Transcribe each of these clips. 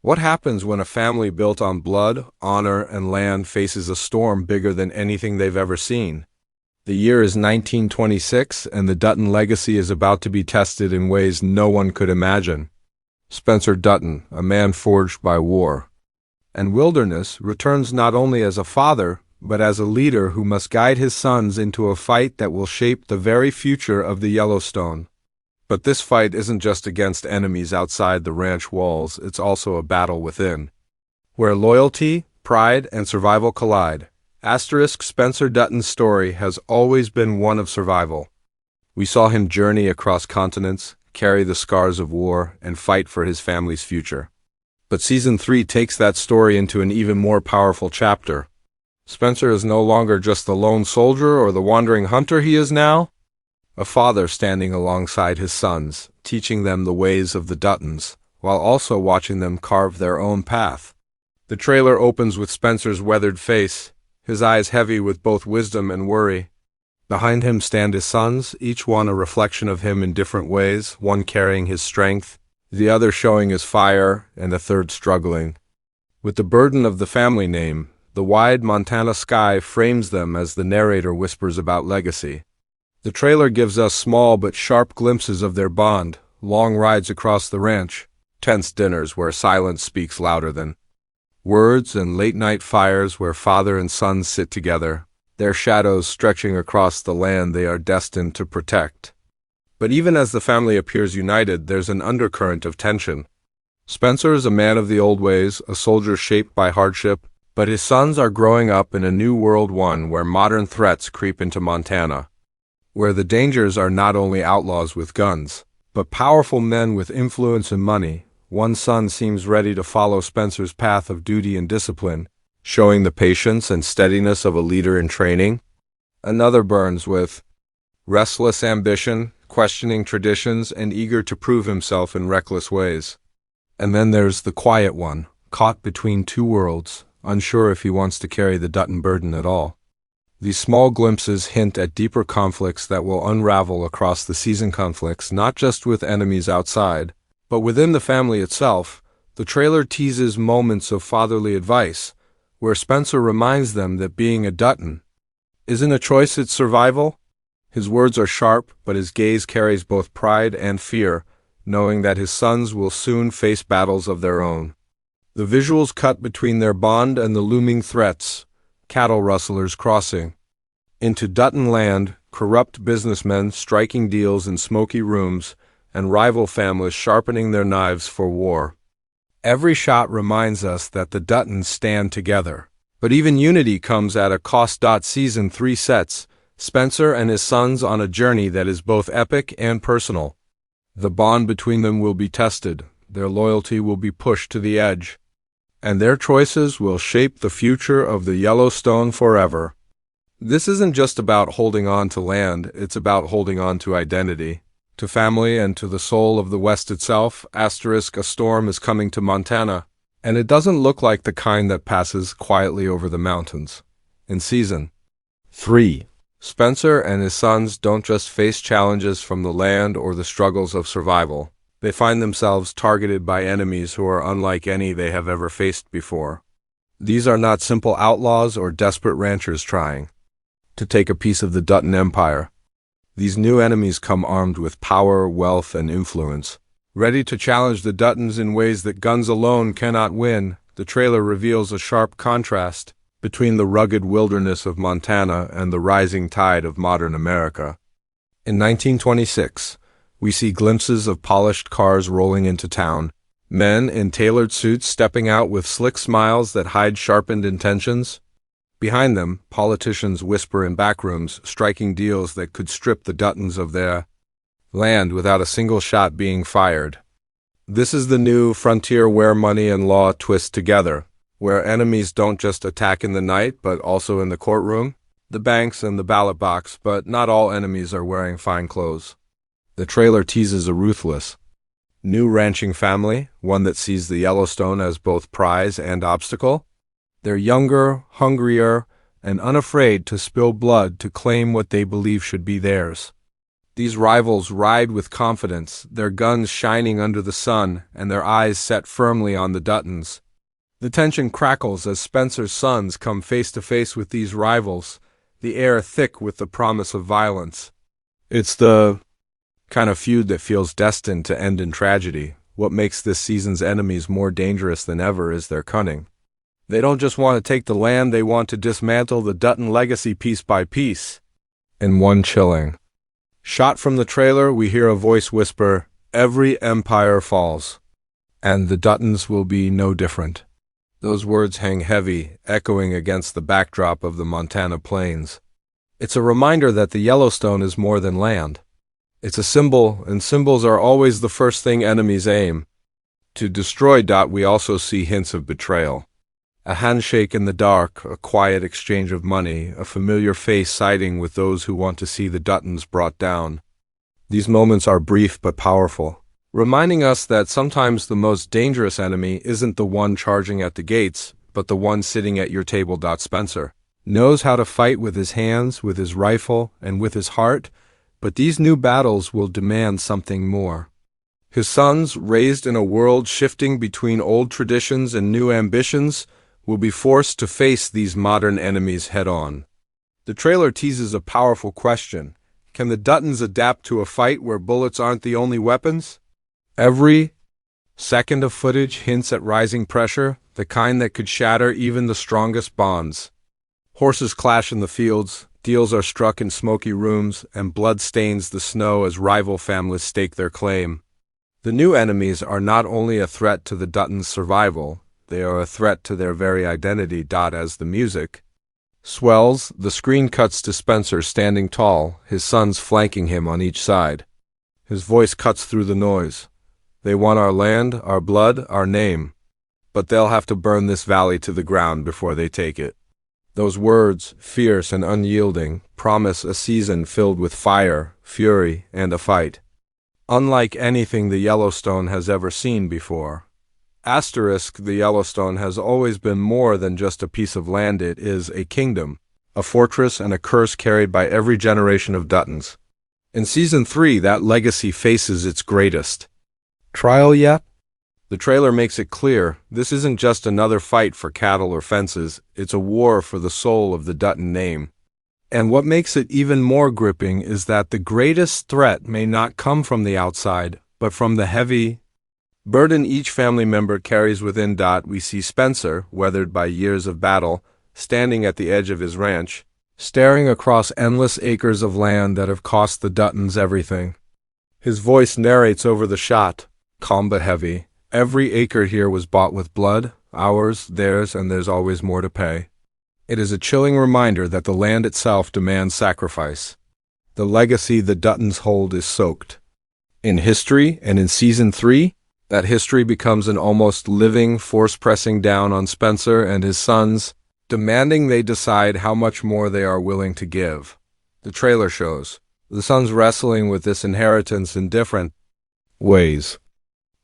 What happens when a family built on blood, honor, and land faces a storm bigger than anything they've ever seen? The year is 1926, and the Dutton legacy is about to be tested in ways no one could imagine. Spencer Dutton, a man forged by war and wilderness, returns not only as a father, but as a leader who must guide his sons into a fight that will shape the very future of the Yellowstone. But this fight isn't just against enemies outside the ranch walls, it's also a battle within, where loyalty, pride, and survival collide. Spencer Dutton's story has always been one of survival. We saw him journey across continents, carry the scars of war, and fight for his family's future. But Season 3 takes that story into an even more powerful chapter. Spencer is no longer just the lone soldier or the wandering hunter. He is now a father standing alongside his sons, teaching them the ways of the Duttons, while also watching them carve their own path. The trailer opens with Spencer's weathered face, his eyes heavy with both wisdom and worry. Behind him stand his sons, each one a reflection of him in different ways, one carrying his strength, the other showing his fire, and the third struggling. With the burden of the family name, the wide Montana sky frames them as the narrator whispers about legacy. The trailer gives us small but sharp glimpses of their bond, long rides across the ranch, tense dinners where silence speaks louder than words, and late-night fires where father and son sit together, their shadows stretching across the land they are destined to protect. But even as the family appears united, there's an undercurrent of tension. Spencer is a man of the old ways, a soldier shaped by hardship, but his sons are growing up in a new world, one where modern threats creep into Montana, where the dangers are not only outlaws with guns, but powerful men with influence and money. One son seems ready to follow Spencer's path of duty and discipline, showing the patience and steadiness of a leader in training. Another burns with restless ambition, questioning traditions, and eager to prove himself in reckless ways. And then there's the quiet one, caught between two worlds, unsure if he wants to carry the Dutton burden at all. These small glimpses hint at deeper conflicts that will unravel across the season, conflicts not just with enemies outside, but within the family itself. The trailer teases moments of fatherly advice, where Spencer reminds them that being a Dutton isn't a choice, it's survival. His words are sharp, but his gaze carries both pride and fear, knowing that his sons will soon face battles of their own. The visuals cut between their bond and the looming threats, cattle rustlers crossing into Dutton land, corrupt businessmen striking deals in smoky rooms, and rival families sharpening their knives for war. Every shot reminds us that the Duttons stand together. But even unity comes at a cost. Season 3 sets Spencer and his sons on a journey that is both epic and personal. The bond between them will be tested, their loyalty will be pushed to the edge, and their choices will shape the future of the Yellowstone forever. This isn't just about holding on to land, it's about holding on to identity, to family, and to the soul of the West itself. A storm is coming to Montana, and it doesn't look like the kind that passes quietly over the mountains. In Season 3, Spencer and his sons don't just face challenges from the land or the struggles of survival. They find themselves targeted by enemies who are unlike any they have ever faced before. These are not simple outlaws or desperate ranchers trying to take a piece of the Dutton Empire. These new enemies come armed with power, wealth, and influence, ready to challenge the Duttons in ways that guns alone cannot win. The trailer reveals a sharp contrast between the rugged wilderness of Montana and the rising tide of modern America. In 1926, we see glimpses of polished cars rolling into town, men in tailored suits stepping out with slick smiles that hide sharpened intentions. Behind them, politicians whisper in backrooms, striking deals that could strip the Duttons of their land without a single shot being fired. This is the new frontier where money and law twist together, where enemies don't just attack in the night, but also in the courtroom, the banks, and the ballot box. But not all enemies are wearing fine clothes. The trailer teases a ruthless new ranching family, one that sees the Yellowstone as both prize and obstacle. They're younger, hungrier, and unafraid to spill blood to claim what they believe should be theirs. These rivals ride with confidence, their guns shining under the sun and their eyes set firmly on the Duttons. The tension crackles as Spencer's sons come face to face with these rivals, the air thick with the promise of violence. It's the kind of feud that feels destined to end in tragedy. What makes this season's enemies more dangerous than ever is their cunning. They don't just want to take the land, they want to dismantle the Dutton legacy piece by piece. In one chilling shot from the trailer, we hear a voice whisper, "Every empire falls." And the Duttons will be no different. Those words hang heavy, echoing against the backdrop of the Montana plains. It's a reminder that the Yellowstone is more than land. It's a symbol, and symbols are always the first thing enemies aim to destroy. We also see hints of betrayal. A handshake in the dark, a quiet exchange of money, a familiar face siding with those who want to see the Duttons brought down. These moments are brief but powerful, reminding us that sometimes the most dangerous enemy isn't the one charging at the gates, but the one sitting at your table. Spencer knows how to fight with his hands, with his rifle, and with his heart, but these new battles will demand something more. His sons, raised in a world shifting between old traditions and new ambitions, will be forced to face these modern enemies head-on. The trailer teases a powerful question. Can the Duttons adapt to a fight where bullets aren't the only weapons? Every second of footage hints at rising pressure, the kind that could shatter even the strongest bonds. Horses clash in the fields, deals are struck in smoky rooms, and blood stains the snow as rival families stake their claim. The new enemies are not only a threat to the Duttons' survival, they are a threat to their very identity. As the music swells, the screen cuts to Spencer standing tall, his sons flanking him on each side. His voice cuts through the noise. They want our land, our blood, our name. But they'll have to burn this valley to the ground before they take it. Those words, fierce and unyielding, promise a season filled with fire, fury, and a fight. Unlike anything the Yellowstone has ever seen before. The Yellowstone has always been more than just a piece of land. It is a kingdom, a fortress, and a curse carried by every generation of Duttons. In Season 3, that legacy faces its greatest trial yet. The trailer makes it clear, this isn't just another fight for cattle or fences, it's a war for the soul of the Dutton name. And what makes it even more gripping is that the greatest threat may not come from the outside, but from the heavy burden each family member carries within. We see Spencer, weathered by years of battle, standing at the edge of his ranch, staring across endless acres of land that have cost the Duttons everything. His voice narrates over the shot, calm but heavy. Every acre here was bought with blood, ours, theirs, and there's always more to pay. It is a chilling reminder that the land itself demands sacrifice. The legacy the Duttons hold is soaked in history, and in Season 3, that history becomes an almost living force pressing down on Spencer and his sons, demanding they decide how much more they are willing to give. The trailer shows the sons wrestling with this inheritance in different ways.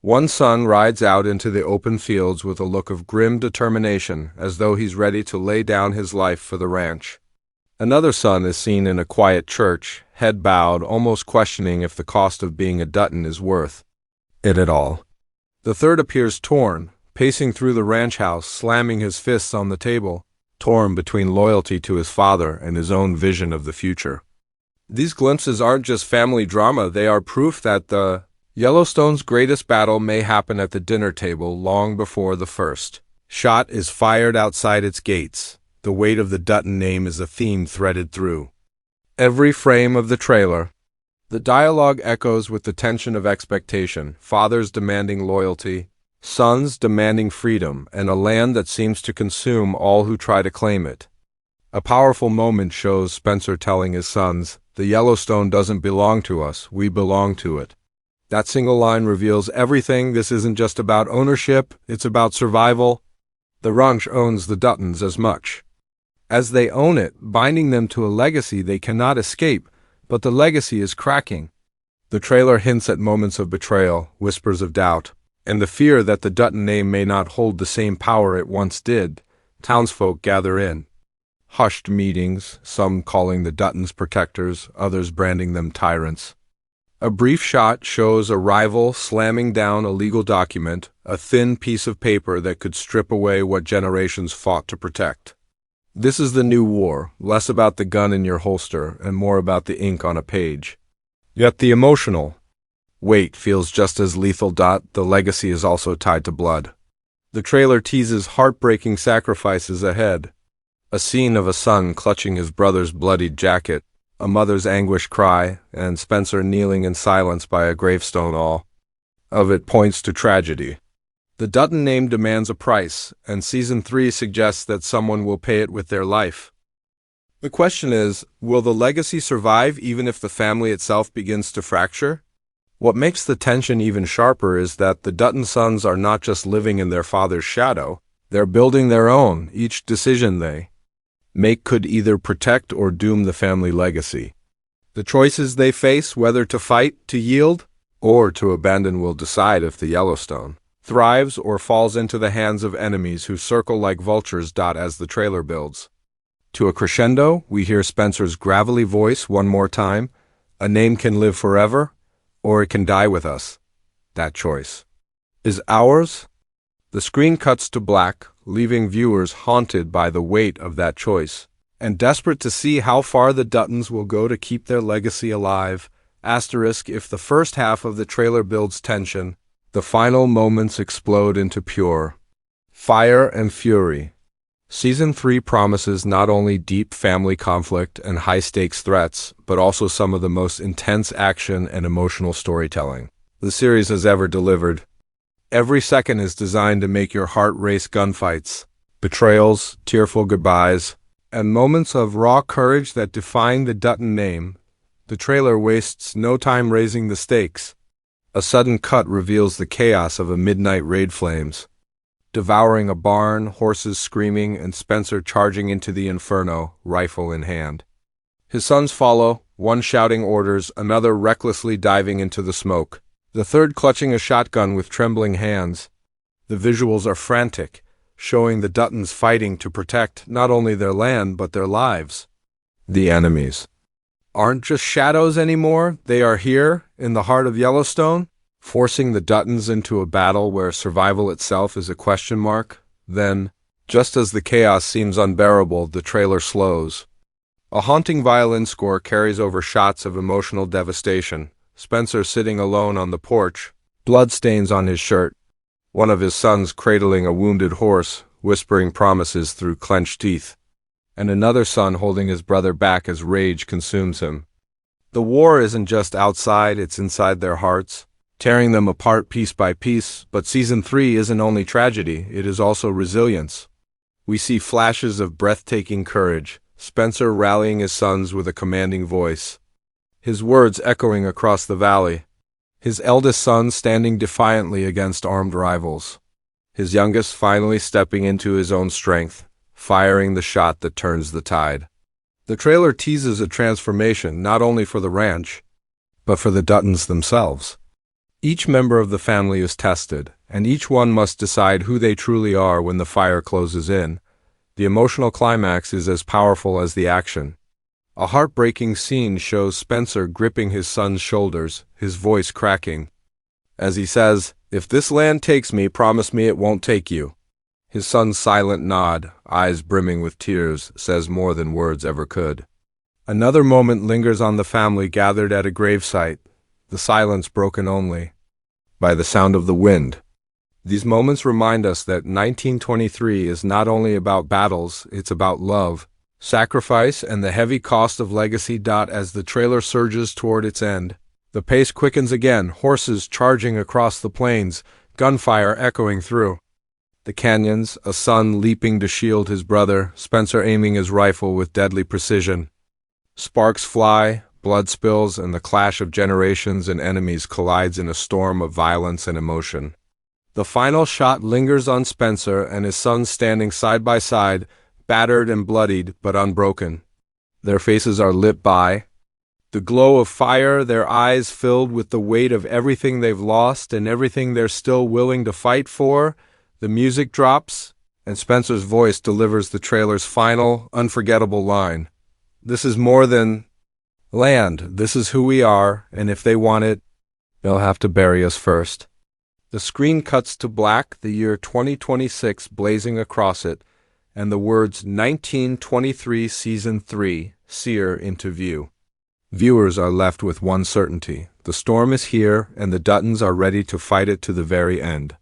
One son rides out into the open fields with a look of grim determination, as though he's ready to lay down his life for the ranch. Another son is seen in a quiet church, head bowed, almost questioning if the cost of being a Dutton is worth it at all. The third appears torn, pacing through the ranch house, slamming his fists on the table, torn between loyalty to his father and his own vision of the future. These glimpses aren't just family drama, they are proof that the Yellowstone's greatest battle may happen at the dinner table long before the first shot is fired outside its gates. The weight of the Dutton name is a theme threaded through every frame of the trailer. The dialogue echoes with the tension of expectation, fathers demanding loyalty, sons demanding freedom, and a land that seems to consume all who try to claim it. A powerful moment shows Spencer telling his sons, "The Yellowstone doesn't belong to us, we belong to it." That single line reveals everything. This isn't just about ownership, it's about survival. The ranch owns the Duttons as much as they own it, binding them to a legacy they cannot escape. But the legacy is cracking. The trailer hints at moments of betrayal, whispers of doubt, and the fear that the Dutton name may not hold the same power it once did. Townsfolk gather in hushed meetings, some calling the Duttons protectors, others branding them tyrants. A brief shot shows a rival slamming down a legal document, a thin piece of paper that could strip away what generations fought to protect. This is the new war, less about the gun in your holster and more about the ink on a page. Yet the emotional weight feels just as lethal. The legacy is also tied to blood. The trailer teases heartbreaking sacrifices ahead. A scene of a son clutching his brother's bloodied jacket, a mother's anguished cry, and Spencer kneeling in silence by a gravestone. All of it points to tragedy. The Dutton name demands a price, and Season 3 suggests that someone will pay it with their life. The question is, will the legacy survive even if the family itself begins to fracture? What makes the tension even sharper is that the Dutton sons are not just living in their father's shadow, they're building their own. Each decision they make could either protect or doom the family legacy. The choices they face, whether to fight, to yield, or to abandon, will decide if the Yellowstone thrives or falls into the hands of enemies who circle like vultures. As the trailer builds to a crescendo, we hear Spencer's gravelly voice one more time. A name can live forever, or it can die with us. That choice is ours. The screen cuts to black, leaving viewers haunted by the weight of that choice, and desperate to see how far the Duttons will go to keep their legacy alive. Asterisk, if the first half of the trailer builds tension, the final moments explode into pure fire and fury. Season 3 promises not only deep family conflict and high-stakes threats, but also some of the most intense action and emotional storytelling the series has ever delivered. Every second is designed to make your heart race. Gunfights, betrayals, tearful goodbyes, and moments of raw courage that define the Dutton name. The trailer wastes no time raising the stakes. A sudden cut reveals the chaos of a midnight raid, flames devouring a barn, horses screaming, and Spencer charging into the inferno, rifle in hand. His sons follow, one shouting orders, another recklessly diving into the smoke, the third clutching a shotgun with trembling hands. The visuals are frantic, showing the Duttons fighting to protect not only their land but their lives. The enemies aren't just shadows anymore, they are here, in the heart of Yellowstone, forcing the Duttons into a battle where survival itself is a question mark. Then, just as the chaos seems unbearable, the trailer slows. A haunting violin score carries over shots of emotional devastation. Spencer sitting alone on the porch, bloodstains on his shirt. One of his sons cradling a wounded horse, whispering promises through clenched teeth. And another son holding his brother back as rage consumes him. The war isn't just outside, it's inside their hearts, tearing them apart piece by piece. But Season 3 isn't only tragedy, it is also resilience. We see flashes of breathtaking courage, Spencer rallying his sons with a commanding voice, his words echoing across the valley. His eldest son standing defiantly against armed rivals. His youngest finally stepping into his own strength, firing the shot that turns the tide. The trailer teases a transformation not only for the ranch, but for the Duttons themselves. Each member of the family is tested, and each one must decide who they truly are when the fire closes in. The emotional climax is as powerful as the action. A heartbreaking scene shows Spencer gripping his son's shoulders, his voice cracking, as he says, "If this land takes me, promise me it won't take you." His son's silent nod, eyes brimming with tears, says more than words ever could. Another moment lingers on the family gathered at a gravesite, the silence broken only by the sound of the wind. These moments remind us that 1923 is not only about battles, it's about love, sacrifice, and the heavy cost of legacy. As the trailer surges toward its end, the pace quickens again, horses charging across the plains, gunfire echoing through the canyons, a son leaping to shield his brother, Spencer aiming his rifle with deadly precision. Sparks fly, blood spills, and the clash of generations and enemies collides in a storm of violence and emotion. The final shot lingers on Spencer and his son standing side by side, battered and bloodied but unbroken. Their faces are lit by the glow of fire, their eyes filled with the weight of everything they've lost and everything they're still willing to fight for. The music drops, and Spencer's voice delivers the trailer's final, unforgettable line. "This is more than Land, this is who we are, and if they want it, they'll have to bury us first. The screen cuts to black, the year 2026 blazing across it, and the words 1923 Season 3 sear into view. Viewers are left with one certainty. The storm is here, and the Duttons are ready to fight it to the very end.